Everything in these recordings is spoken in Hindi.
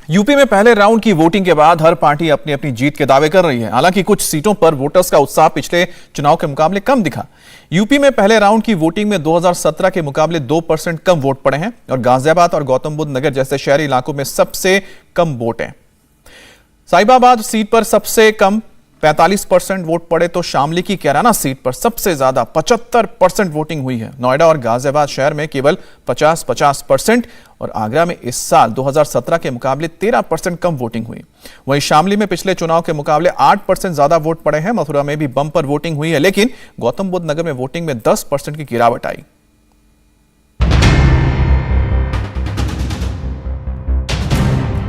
यूपी में पहले राउंड की वोटिंग के बाद हर पार्टी अपनी अपनी जीत के दावे कर रही है। हालांकि कुछ सीटों पर वोटर्स का उत्साह पिछले चुनाव के मुकाबले कम दिखा। यूपी में पहले राउंड की वोटिंग में 2017 के मुकाबले 2% कम वोट पड़े हैं और गाजियाबाद और गौतम बुद्ध नगर जैसे शहरी इलाकों में सबसे कम वोट हैं। साहिबाबाद सीट पर सबसे कम 45% वोट पड़े तो शामली की कैराना सीट पर सबसे ज्यादा 75% वोटिंग हुई है। नोएडा और गाजियाबाद शहर में केवल 50% और आगरा में इस साल 2017 के मुकाबले 13% कम वोटिंग हुई। वहीं शामली में पिछले चुनाव के मुकाबले 8% ज्यादा वोट पड़े हैं। मथुरा में भी बम्पर वोटिंग हुई है, लेकिन गौतम बुद्ध नगर में वोटिंग में 10% की गिरावट आई।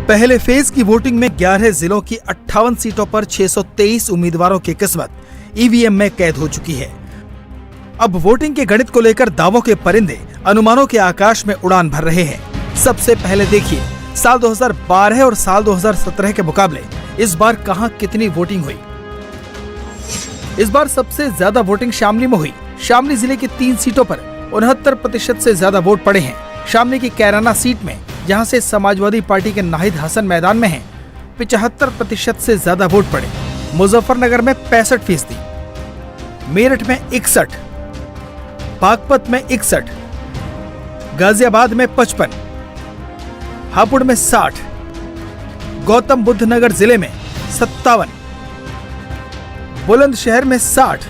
पहले फेज की वोटिंग में 11 जिलों की 58 सीटों पर 623 उम्मीदवारों की किस्मत ईवीएम में कैद हो चुकी है। अब वोटिंग के गणित को लेकर दावों के परिंदे अनुमानों के आकाश में उड़ान भर रहे हैं। सबसे पहले देखिए, साल 2012 और साल 2017 के मुकाबले इस बार कहां कितनी वोटिंग हुई। इस बार सबसे ज्यादा वोटिंग शामली में हुई। शामली जिले की 3 सीटों पर 69% से ज्यादा वोट पड़े हैं। शामली की कैराना सीट में, जहां से समाजवादी पार्टी के नाहिद हसन मैदान में हैं, 75% से ज्यादा वोट पड़े। मुजफ्फरनगर में 65%, मेरठ में 61%, बागपत में 61%, गाजियाबाद में 55%, हापुड़ में 60%, गौतम बुद्ध नगर जिले में 57%, बुलंदशहर में 60%,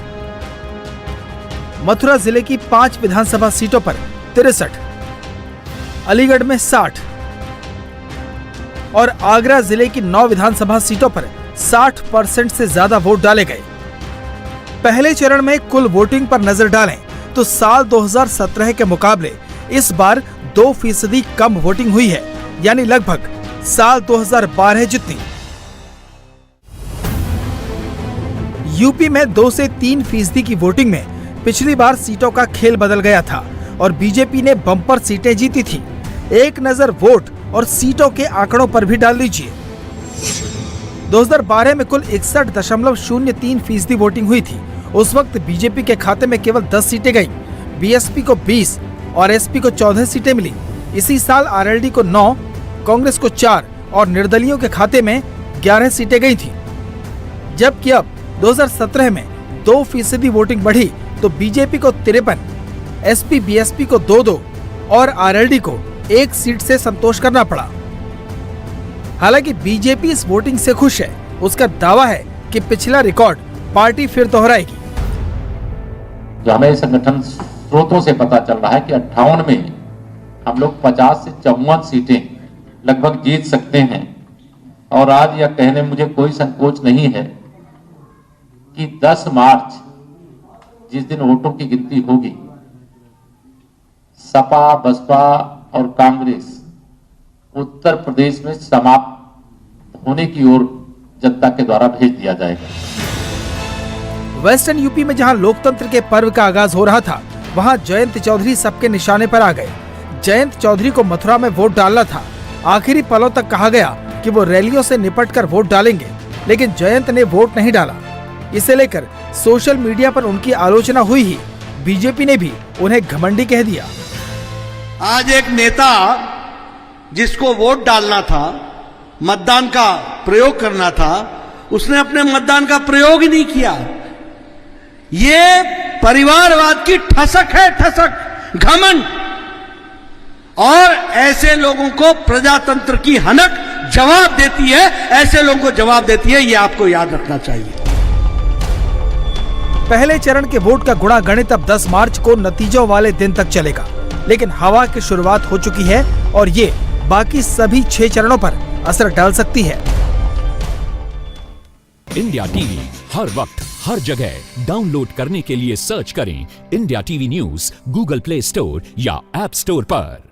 मथुरा जिले की 5 विधानसभा सीटों पर 63%, अलीगढ़ में 60% और आगरा जिले की 9 विधानसभा सीटों पर 60% से ज्यादा वोट डाले गए। पहले चरण में कुल वोटिंग पर नजर डालें तो साल 2017 के मुकाबले इस बार 2% कम वोटिंग हुई है, यानी लगभग साल 2012 जितनी। यूपी में 2 से 3% की वोटिंग में पिछली बार सीटों का खेल बदल गया था और बीजेपी ने बम्पर सीटें जीती थी। एक नजर वोट और सीटों के आंकड़ों पर भी डाल लीजिए। 2012 में कुल 61.03% वोटिंग हुई थी। उस वक्त बीजेपी के खाते में केवल 10 सीटें गईं, बीएसपी को 20 और एसपी को 14 सीटें मिली। इसी साल आरएलडी को 9, कांग्रेस को 4 और निर्दलियों के खाते में 11 सीटें गई थी। जबकि अब 2017 में 2% वोटिंग बढ़ी तो बीजेपी को 53, एसपी बीएसपी को 2-2 और आरएलडी को 1 सीट से संतोष करना पड़ा। हालांकि बीजेपी इस वोटिंग से खुश है। उसका दावा है कि पिछला रिकॉर्ड पार्टी फिर दोहराएगी। जो हमें संगठन स्रोतों से पता चल रहा है कि 58 में हम लोग 50 से 54 सीटें लगभग जीत सकते हैं। और आज यह कहने में मुझे कोई संकोच नहीं है कि 10 मार्च जिस दिन वोटों की गिनती होगी, सपा, बसपा और कांग्रेस उत्तर प्रदेश में समाप्त होने की ओर जनता के द्वारा भेज दिया जाएगा। वेस्टर्न यूपी में जहां लोकतंत्र के पर्व का आगाज हो रहा था, वहां जयंत चौधरी सबके निशाने पर आ गए। जयंत चौधरी को मथुरा में वोट डालना था। आखिरी पलों तक कहा गया कि वो रैलियों से निपटकर वोट डालेंगे, लेकिन जयंत ने वोट नहीं डाला। इसे लेकर सोशल मीडिया पर उनकी आलोचना हुई ही बीजेपी ने भी उन्हें घमंडी कह दिया। आज एक नेता जिसको वोट डालना था, मतदान का प्रयोग करना था, उसने अपने मतदान का प्रयोग ही नहीं किया। ये परिवारवाद की ठसक है, ठसक, घमंड। और ऐसे लोगों को प्रजातंत्र की हनक जवाब देती है, ऐसे लोगों को जवाब देती है। ये आपको याद रखना चाहिए। पहले चरण के वोट का गुणा गणित अब 10 मार्च को नतीजों वाले दिन तक चलेगा, लेकिन हवा की शुरुआत हो चुकी है और ये बाकी सभी 6 चरणों पर असर डाल सकती है। इंडिया टीवी हर वक्त हर जगह डाउनलोड करने के लिए सर्च करें India TV news Google play store या ऐप स्टोर पर।